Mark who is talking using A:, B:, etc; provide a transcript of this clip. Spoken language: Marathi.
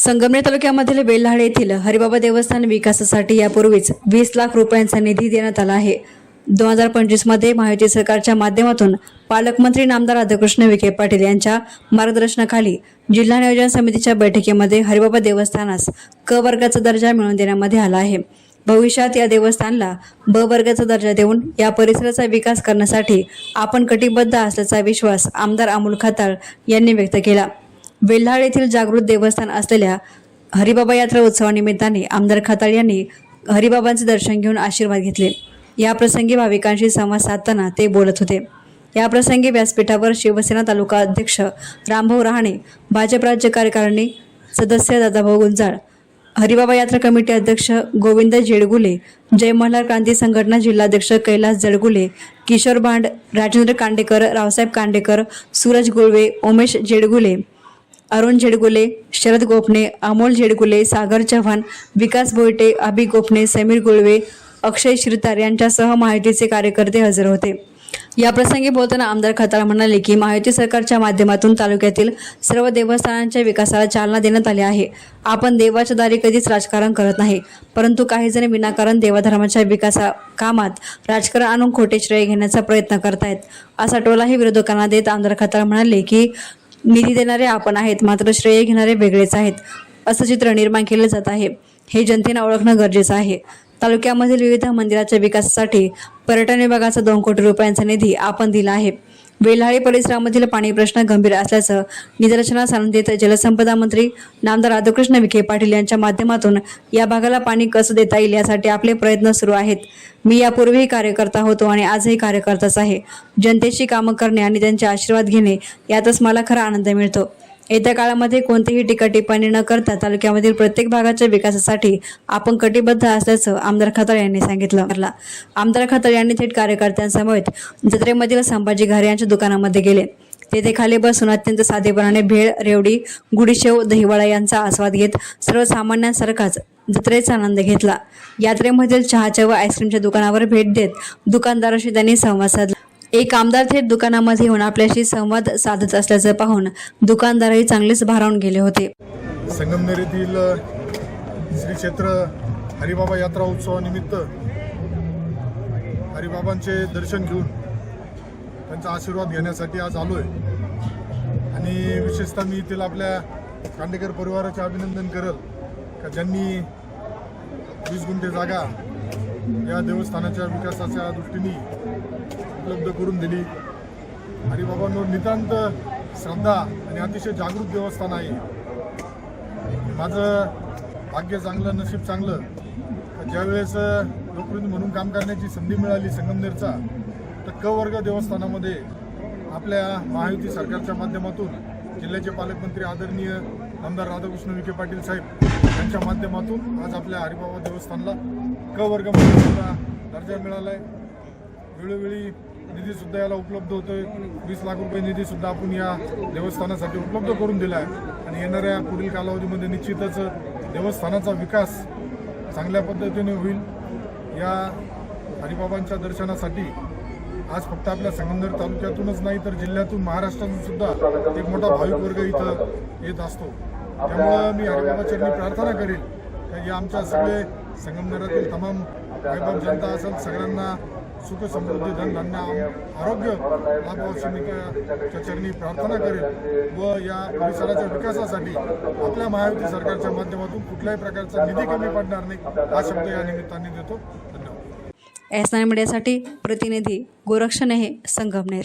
A: संगमनेर तालुक्यामधील बेल्हाळे येथील हरिबाबा देवस्थान विकासासाठी यापूर्वीच 20 लाख रुपयांचा निधी देण्यात आला आहे। 2025 मध्ये महायुती सरकारच्या माध्यमातून पालकमंत्री नामदार राधाकृष्ण विखे पाटील यांच्या मार्गदर्शनाखाली जिल्हा नियोजन समितीच्या बैठकीमध्ये हरिबाबा देवस्थानास क वर्गाचा दर्जा मिळवून देण्यात आला आहे। भविष्यात या देवस्थानला ब वर्गाचा दर्जा देऊन या परिसराचा विकास करण्यासाठी आपण कटिबद्ध असल्याचा विश्वास आमदार अमोल खताळ यांनी व्यक्त केला। बेल्हाळे येथील जागृत देवस्थान असलेल्या हरिबाबा यात्रा उत्सवानिमित्ताने आमदार खताळ यांनी हरिबाबांचे दर्शन घेऊन आशीर्वाद घेतले। या प्रसंगी भाविकांशी संवाद साधताना ते बोलत होते। या प्रसंगी व्यासपीठावर शिवसेना तालुका अध्यक्ष रामभाऊ रहाणे, भाजप राज्य कार्यकारिणी सदस्य दादाभाऊ गुंजाळ, हरिबाबा यात्रा कमिटी अध्यक्ष गोविंद जेडगुले, जय मल्हार क्रांती संघटना जिल्हाध्यक्ष कैलास जडगुले, किशोर भांड, राजेंद्र कांडेकर, रावसाहेब कांडेकर, सूरज गुळवे, उमेश जेडगुले, अरुण जेडगुले, शरद गोपने, अमोल जेडगुले, सागर चव्हाण, विकास भोईटे, अभि गोपने, समीर गुळवे, अक्षय शिरतार यांच्यासह महायुतीचे कार्यकर्ते हजर होते। या प्रसंगी बोलताना आमदार खताळ म्हणाले की महायुती सरकारच्या माध्यमातून तालुक्यातील सर्व देवस्थानांच्या विकासाला चालना देण्यात आली आहे। आपण देवाच्या दारी कधीच राजकारण करत नाही, परंतु काही जण विनाकारण देवाधर्माच्या विकासा कामात राजकारण आणून खोटे श्रेय घेण्याचा प्रयत्न करतायत, असा टोलाही विरोधकांना देत आमदार खताळ म्हणाले की निधी देणारे आपण आहेत, मात्र श्रेय घेणारे वेगळेच आहेत, असं चित्र निर्माण केलं जात आहे। हे जनतेने ओळखणं गरजेचं आहे। तालुक्यामधील विविध मंदिराच्या विकासासाठी पर्यटन विभागाचा 2 कोटी रुपयांचा निधी आपण दिला आहे। बेल्हाळे परिसरामधील पाणी प्रश्न गंभीर असल्याचं निदर्शनास आणून देत जलसंपदा मंत्री नामदार राधाकृष्ण विखे पाटील यांच्या माध्यमातून या भागाला पाणी कसं देता येईल यासाठी आपले प्रयत्न सुरू आहेत। मी यापूर्वीही कार्यकर्ता होतो आणि आजही कार्यकर्ताच आहे। जनतेची कामं करणे आणि त्यांचे आशीर्वाद घेणे यातच मला खरा आनंद मिळतो। येत्या काळामध्ये कोणतीही टीका टिप्पणी न करता तालुक्यामधील प्रत्येक भागाच्या विकासासाठी आपण कटिबद्ध असल्याचं आमदार खताळ यांनी सांगितलं। आमदार खताळ यांनी थेट कार्यकर्त्यांसमवेत जत्रेमधील संभाजी घारे यांच्या दुकानामध्ये गेले। तेथे खाली बसून अत्यंत साधेपणाने भेळ, रेवडी, गुडीशेव, दहीवडा यांचा आस्वाद घेत सर्वसामान्यांसारखाच जत्रेचा आनंद घेतला। यात्रेमधील चहाच्या व आईस्क्रीमच्या दुकानावर भेट देत दुकानदाराशी त्यांनी संवाद साधला। एक आमदार थेट दुकानामध्ये येऊन आपल्याशी संवाद साधत असल्याचं पाहून दुकानदारही चांगलेच भारावून गेले होते।
B: संगमनेर येथील श्री क्षेत्र हरिबाबा यात्रा उत्सवानिमित्त हरिबाबांचे दर्शन घेऊन त्यांचा आशीर्वाद घेण्यासाठी आज आलोय आणि विशेषतः मी येथील आपल्या कांडेकर परिवाराचे अभिनंदन करेल का ज्यांनी 20 गुंठे जागा या देवस्थानाच्या विकासाच्या दृष्टीने उपलब्ध करून दिली। हरिबाबांवर नितांत श्रद्धा आणि अतिशय जागृत देवस्थान आहे। माझं भाग्य चांगलं, नशीब चांगलं, ज्यावेळेस लोकप्रतिनिधी म्हणून काम करण्याची संधी मिळाली संगमनेरचा, तर क वर्ग देवस्थानामध्ये आपल्या महायुती सरकारच्या माध्यमातून जिल्ह्याचे पालकमंत्री आदरणीय नामदार राधाकृष्ण विखे पाटील साहेब यांच्या माध्यमातून आज आपल्या हरिबाबा देवस्थानला क वर्गामध्ये सुद्धा दर्जा मिळाला आहे। वेळोवेळी निधीसुद्धा याला उपलब्ध होतोय। 20 लाख रुपये निधीसुद्धा आपण या देवस्थानासाठी उपलब्ध करून दिला आहे आणि येणाऱ्या पुढील कालावधीमध्ये निश्चितच देवस्थानाचा विकास चांगल्या पद्धतीने होईल। या हरिबाबांच्या दर्शनासाठी आज फक्त आपल्या संगमनेर तालुक्यातूनच नाही तर जिल्ह्यातून, महाराष्ट्रातून सुद्धा एक मोठा भाविक वर्ग इथं येत असतो। त्यामुळं मी हरिबाबाचरणी प्रार्थना करेल की आमच्या सगळे संगमनेरातील तमाम मायबाप जनता असेल, सगळ्यांना सुख समृद्धी, धनधान्य, आरोग्य लाभावं अशी मी त्या चरणी प्रार्थना करेल व या परिसराच्या विकासासाठी आपल्या महायुती सरकारच्या माध्यमातून कुठल्याही प्रकारचा निधी कमी पडणार नाही हा शब्द या निमित्ताने देतो। धन्यवाद।
A: एस9 मीडियासाठी प्रतिनिधी गोरक्षणे, संगमनेर।